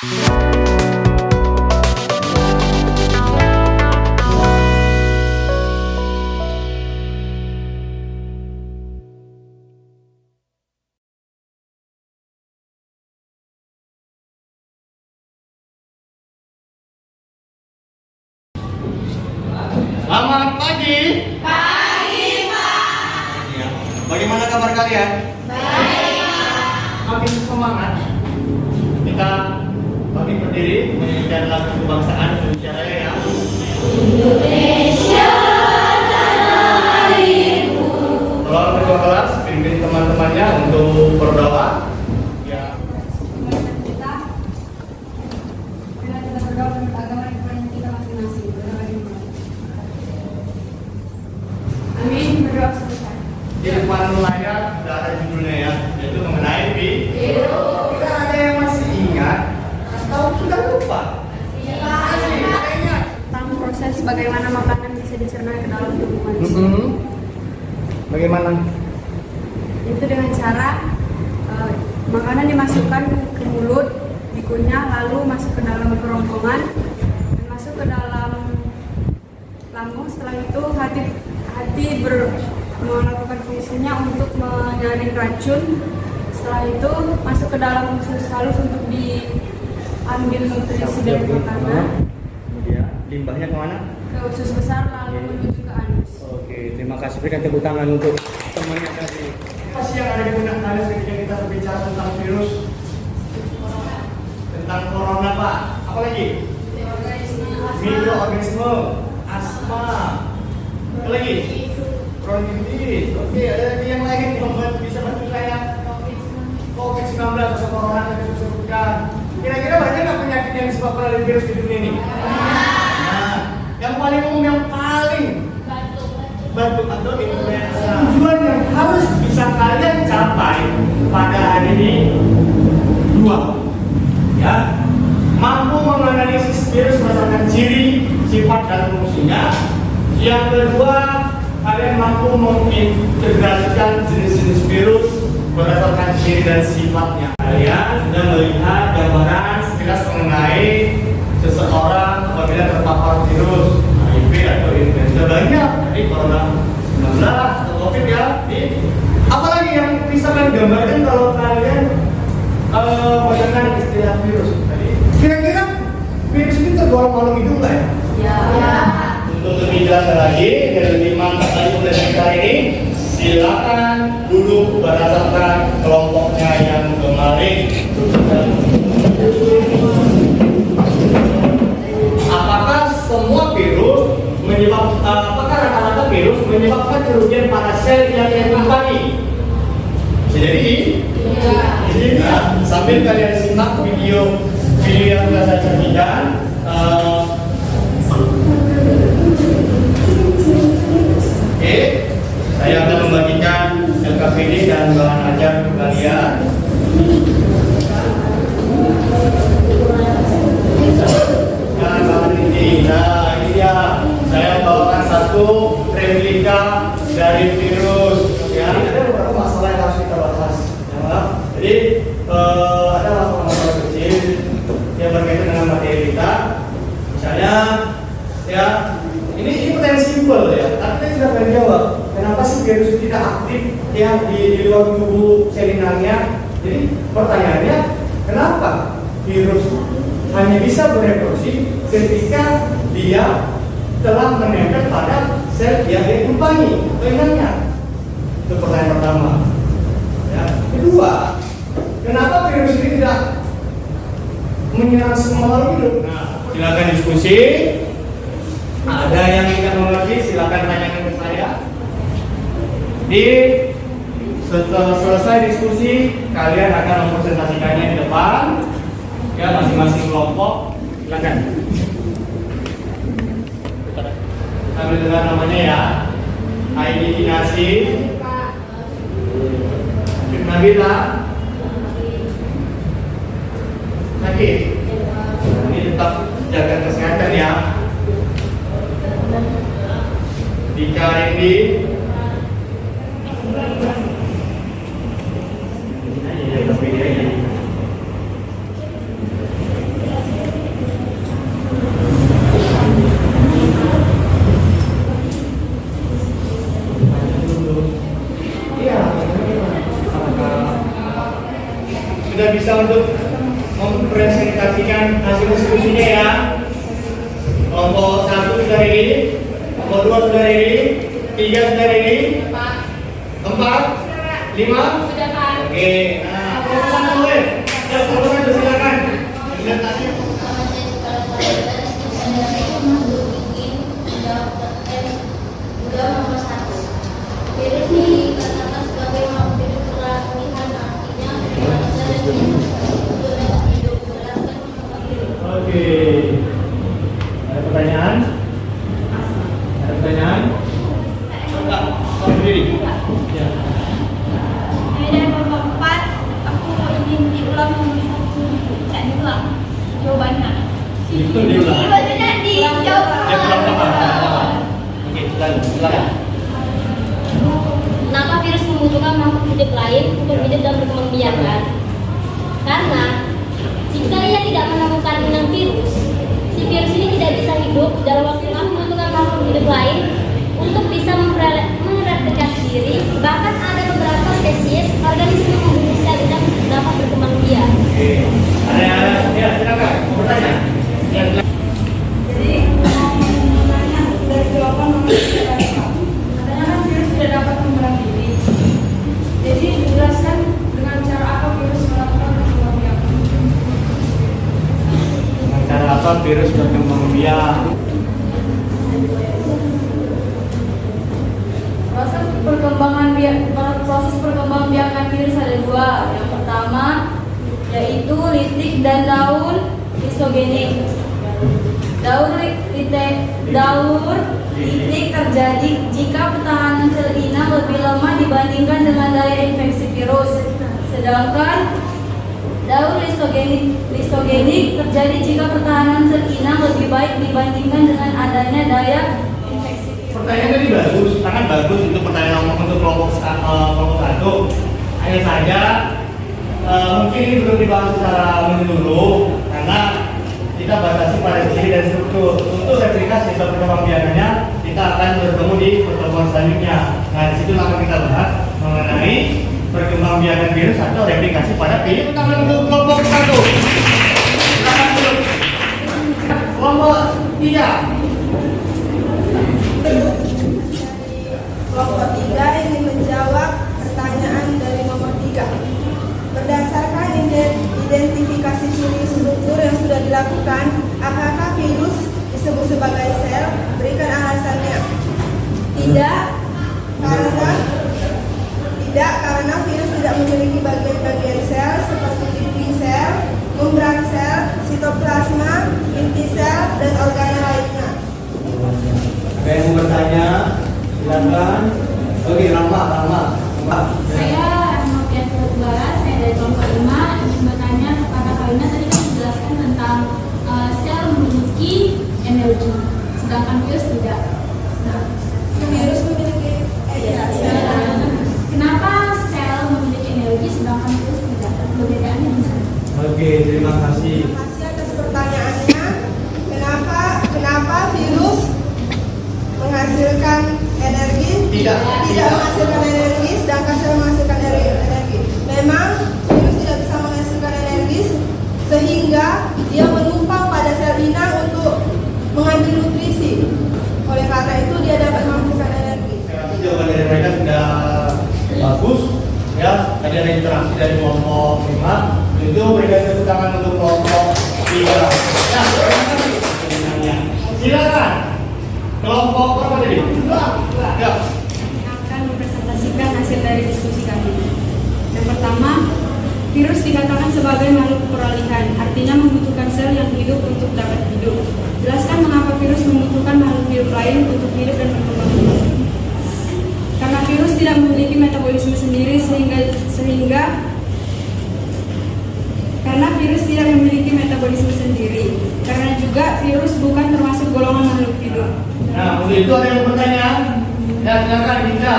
Selamat pagi. Pagi, Pak. Ya. Bagaimana kabar kalian? Baik, Pak. Makin semangat. Kita bagi berdiri menyanyikan lagu kebangsaan Indonesia Raya ya. Indonesia tanah airku. Tolong kedua kelas pimpin teman-temannya untuk berdoa. Ya. Kita berdoa menurut agama yang kita masing-masing. Amin. Berdoa selesai. Di depan layar sudah ada judulnya ya, yaitu mengenai Biru. Kita ada yang masih ingat atau sudah lupa? Tentang proses bagaimana makanan bisa dicerna ke dalam tubuh manusia. Bagaimana? Itu dengan cara makanan dimasukkan ke mulut, dikunyah, lalu masuk ke dalam kerongkongan dan masuk ke dalam lambung. Setelah itu hati melakukan fungsinya untuk menyaring racun. Setelah itu masuk ke dalam usus halus untuk diambil nutrisi dari makanan. Kemudian limbahnya kemana? Ke usus besar lalu menuju ke anus. Oke, terima kasih. Berikan tepuk tangan untuk temannya tadi. Apa sih yang ada di benak kalian ketika kita berbicara tentang virus? Tentang corona, Pak. Apa lagi? Mikroorganisme, asma. Apa lagi? Bronkitis. Oke, ada lagi yang lain yang bisa bantu saya? COVID-19 atau corona yang disebutkan. Kira-kira banyak nggak penyakit yang disebabkan oleh virus di dunia ini? Nah, yang paling umum, yang paling batuk atau influenza. Tujuan yang harus bisa kalian capai pada hari ini dua, ya, mampu menganalisis virus berdasarkan ciri, sifat dan fungsinya. Yang kedua, kalian mampu mengintegrasikan jenis-jenis virus berdasarkan ciri dan sifatnya. Kalian sudah melihat gambaran sekilas mengenai seseorang apabila terpapar virus HIV atau influenza banyak, jadi corona 19 atau COVID ya. Apalagi yang bisa kalian gambarkan kalau kalian mendengar istilah virus tadi? Kira-kira virus ini tergolong makhluk hidup nggak ya? Ya. Untuk lebih jelas lagi dan lebih mantap lagi untuk kita ini, silakan duduk berdasarkan kelompoknya yang kemarin. Apakah semua virus apakah rata-rata virus menyebabkan kerugian pada sel yang ditumpangi? Bisa jadi? Ya. Sambil kalian simak video yang sudah saya sajikan. Oke, saya akan membagikan LKPD dan bahan ajar ke kalian. Nah, bahan ini, ya, saya bawakan satu replika dari virus. Ya, ada beberapa masalah yang harus kita bahas. Ya, jadi ada masalah kecil yang berkaitan dengan materi kita. Misalnya, ya. Ini pertanyaan simpel ya, tapi kita tidak akan jawab. Kenapa sih virus itu tidak aktif ya di luar tubuh sel inangnya? Jadi pertanyaannya, kenapa virus hanya bisa bereproduksi ketika dia telah menempel pada sel yang dia tumpangi atau inangnya? Itu pertanyaan pertama. Ya. Kedua, kenapa virus ini tidak menyerang semua makhluk hidup? Nah, silakan diskusi. Ada yang ingin mengerti, silakan tanyakan ke saya. Setelah selesai diskusi, kalian akan mempresentasikannya di depan, ya, masing-masing kelompok. Silakan. Kita boleh dengar namanya ya. ID Kinasi, Nabila, sakit. Ini tetap jaga kesehatan ya. Dika Rendi, untuk mempresentasikan hasil diskusinya ya. Kelompok 1 sudah ready, kelompok 2 sudah ready, 3 sudah ready, 4, 5 Sudah Pak. Oke, nah kelompok 1 boleh. Ya, kelompok 1 silakan. Presentasi. Udah nomor 1. Virus dikatakan sebagai virus peralihan, artinya manusia dan virus untuk dapat hidup. Jelaskan mengapa virus. Oke. Ada pertanyaan? Ada pertanyaan? Enggak. Berdiri. Ya. Kemudian nomor 4, aku ingin diulang nomor 1. Tidak diulang jawabannya. Itu diulang. Jawabannya dijawab. Ya, pelan-pelan. Oke, silakan. Kenapa virus membutuhkan makhluk hidup lain untuk hidup dan berkembang biakan? Karena jika ia tidak menemukan inang virus, si virus ini tidak bisa hidup dalam waktu lama, membutuhkan makhluk hidup lain untuk bisa mereplikasi diri. Bahkan ada beberapa spesies organisme membunuh sel dan dapat berkembang biak. Oke. Ada ya, silakan. Mau bertanya? Ya, silakan. Jadi mau bertanya dari jawaban nomor 3 tadi, Pak. Katanya kan virus tidak dapat membelah diri. Jadi dijelaskan dengan cara apa virus melakukan perkembangan biak? Dengan cara apa virus berkembang biak? Proses perkembangan biakan virus ada 2. Yang pertama yaitu litik dan daun lisogenik. Daun litik terjadi jika pertahanan sel inang lebih lemah dibandingkan dengan daya infeksi virus. Sedangkan daun lisogenik terjadi jika pertahanan sel inang lebih baik dibandingkan dengan adanya daya infeksi virus. Pertanyaan tadi bagus, sangat bagus untuk pertanyaan untuk kelompok 1. Hanya saja mungkin ini belum dibahas secara menyeluruh karena kita batasi pada ciri dan struktur. Untuk replikasi atau perkembangbiakannya kita akan bertemu di pertemuan selanjutnya. Nah, di situ akan kita bahas mengenai perkembangbiakan virus atau replikasi pada virus. Tangan untuk kelompok 1. Silakan dulu. Kelompok 3. Kelompok 3 ingin menjawab pertanyaan dari nomor 3. Berdasarkan identifikasi ciri struktur yang sudah dilakukan, apakah virus disebut sebagai sel? Berikan alasannya. Tidak, karena virus tidak memiliki bagian-bagian sel seperti dinding sel, membran sel, sitoplasma, inti sel, dan organ lainnya. Ada yang mau bertanya? Silakan. Oke, Rama. Saya Novian Purba, saya dari kelompok 5 ingin bertanya kepada Karina. Tadi kan dijelaskan tentang sel memiliki energi, sedangkan virus tidak. Nah, Virus memiliki energi. kenapa sel memiliki energi sedangkan virus tidak? Perbedaannya di mana? Oke, terima kasih. Terima kasih atas pertanyaannya. Kenapa virus menghasilkan energi? Tidak. Menghasilkan energi, sedangkan sel menghasilkan energi. Memang virus tidak bisa menghasilkan energi sehingga dia menumpang pada sel inang untuk mengambil nutrisi. Oleh karena itu dia dapat menghasilkan energi. Jawaban dari mereka sudah bagus. Ya, tadi ada interaksi dari kelompok 5. Itu berikan tepuk tangan untuk kelompok 3. Ya, terima kasih. Silakan. Kelompok berapa tadi? 2. Ya. Akan mempresentasikan hasil dari diskusi kami. Yang pertama, virus dikatakan sebagai makhluk peralihan, artinya membutuhkan sel yang hidup untuk dapat hidup. Jelaskan mengapa virus membutuhkan makhluk hidup lain untuk hidup dan berkembang biak. Karena virus tidak memiliki metabolisme sendiri karena juga virus bukan termasuk golongan makhluk hidup. Nah, untuk itu ada yang bertanya? Ya, silakan Dinda.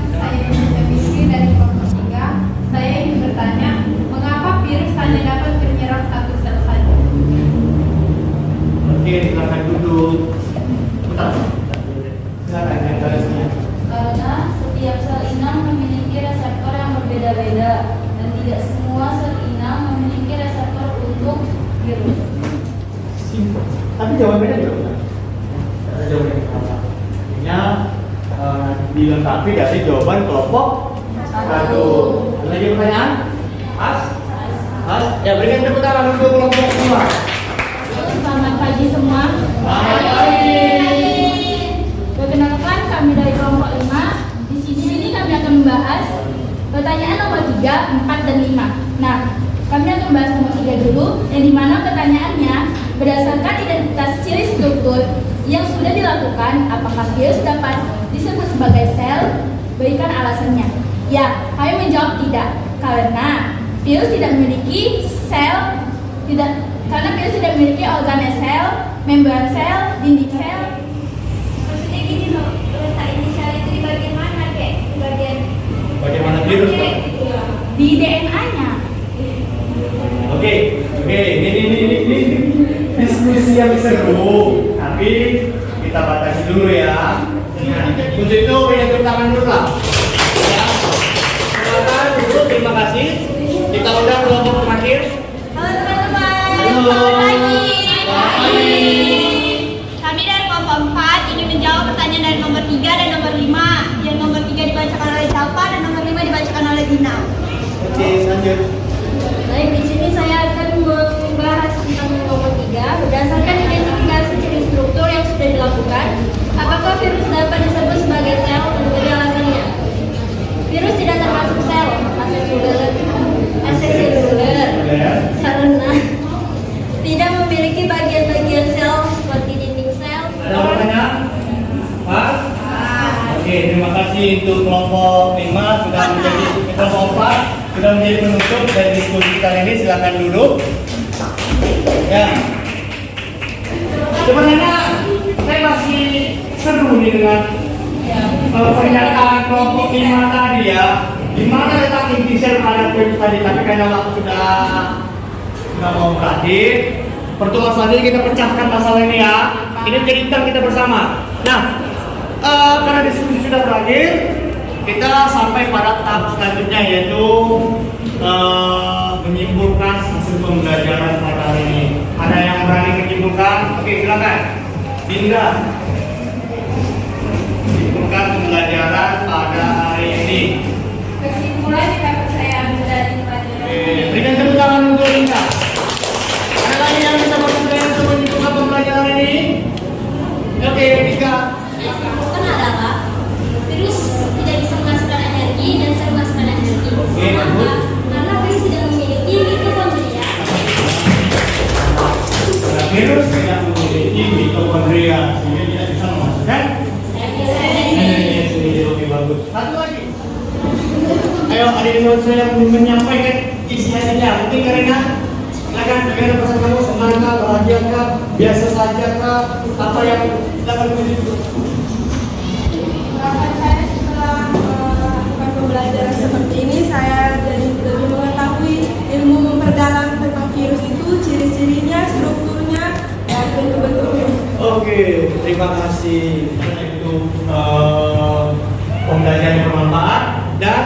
Saya Dinda Bisri dari kelompok 3. Saya ingin bertanya, mengapa virus hanya dapat menyerang satu sel saja? Oke, silakan duduk. Bentar. Silakan yang tanya. Karena setiap sel inang memiliki reseptor yang berbeda-beda. dan tidak semua sel inang memiliki reseptor untuk virus. Tapi jawabannya belum benar. Ada jawabannya apa? Artinya dilengkapi dari jawaban kelompok 1. Ada lagi pertanyaan? Mas? Mas? Ya berikan tepuk tangan untuk kelompok 2. Selamat pagi semua. Selamat pagi. Perkenalkan, kami dari kelompok 5. Di sini kami akan membahas pertanyaan nomor 3, 4, dan 5. Nah, kami akan membahas nomor 3 dulu, yang dimana pertanyaannya berdasarkan identitas ciri struktur yang sudah dilakukan, apakah virus dapat disebut sebagai sel? Berikan alasannya. Ya, kami menjawab tidak, karena virus tidak memiliki sel, karena virus tidak memiliki organel sel, membran sel, dinding sel. Maksudnya gini loh, letak inisial itu di bagian mana, Kek? Di bagian Bagaimana virus, Pak? Di DNA-nya. Oke, ini diskusi yang seru, tapi kita batasi dulu ya. Nah, untuk itu berikan tepuk tangan dulu lah. Ya, silakan dulu. Terima kasih. Kita undang kelompok terakhir. Halo teman-teman, Halo. selamat pagi. Selamat pagi. Kami dari kelompok 4 ingin menjawab pertanyaan dari nomor 3 dan nomor 5. Yang nomor 3 dibacakan oleh Salva dan nomor 5 dibacakan oleh Dina. Oke, lanjut. Baik, di sini saya akan membahas tentang nomor 3. Berdasarkan identifikasi ciri struktur yang sudah dilakukan, apakah virus dapat disebut sebagai sel? Beri alasannya. Virus tidak termasuk sel, aseseluler, karena tidak memiliki bagian-bagian sel seperti dinding sel. Ada pertanyaan? Pak? Oke, terima kasih untuk kelompok 5 sudah menjadi kelompok 4 sudah menjadi penutup dari diskusi kita ini. Silakan duduk. Ya. Sebenarnya saya masih seru nih dengan pernyataan kelompok 5 tadi ya. Di mana letak inti sel pada virus tadi, tapi karena waktu sudah mau berakhir, pertemuan selanjutnya kita pecahkan masalah ini ya. Ini menjadi hitam kita bersama. Nah, karena diskusi sudah berakhir, kita sampai pada tahap selanjutnya, yaitu menyimpulkan hasil pembelajaran pada hari ini. Ada yang berani menyimpulkan? Oke, silakan. Dinda, menyimpulkan pembelajaran pada hari ini. Kesimpulan yang dapat saya ambil dari pelajaran. Berikan tepuk tangan untuk Dinda. Ada lagi yang bisa bersedia untuk menyimpulkan pembelajaran ini? Oke, Dinda. Kan adalah virus tidak bisa menghasilkan energi dan sel menghasilkan energi. Kenapa? Karena virus tidak memiliki mitokondria. Virus tidak memiliki mitokondria, sehingga tidak bisa menghasilkan energi sendiri. Oke, bagus. Satu lagi. Ayo, adik-adik saya yang menyampaikan isi hasilnya. Mungkin karena silakan bagaimana pesan kamu, senang kah, bahagia kah, biasa saja kah, apa yang silakan begitu. Perasaan saya setelah melakukan pembelajaran seperti ini, saya jadi lebih mengetahui ilmu memperdalam tentang virus itu, ciri-cirinya, strukturnya, dan bentuk-bentuknya. Oke, terima kasih. Itu pembelajaran yang bermanfaat dan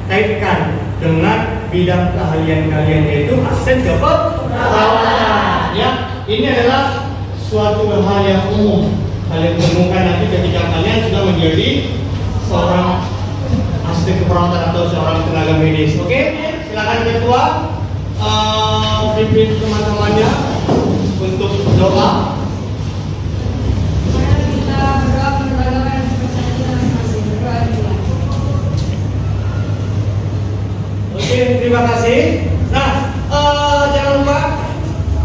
kaitkan dengan bidang keahlian kalian, yaitu asisten keperawatan. Ya, ini adalah suatu hal yang umum kalian temukan nanti ketika kalian sudah menjadi seorang asisten keperawatan atau seorang tenaga medis. Oke, silakan ketua pimpin teman-temannya untuk doa. Mari kita berdoa menegakkan kepercayaan masing-masing. Berdoa dulu. Oke, terima kasih. Nah, jangan lupa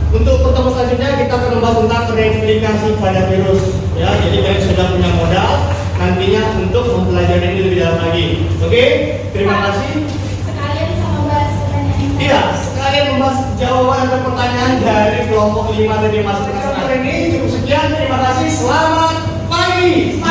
untuk pertemuan selanjutnya kita akan membahas tentang replikasi pada virus. Ya, jadi kalian sudah punya modal nantinya untuk mempelajari ini lebih dalam lagi. Oke, terima kasih. Sekalian bisa membahas pertanyaan ini. Iya, sekalian membahas jawaban atau pertanyaan dari kelompok 5 dari masing-masing. Hari ini cukup sekian. Terima kasih. Selamat pagi.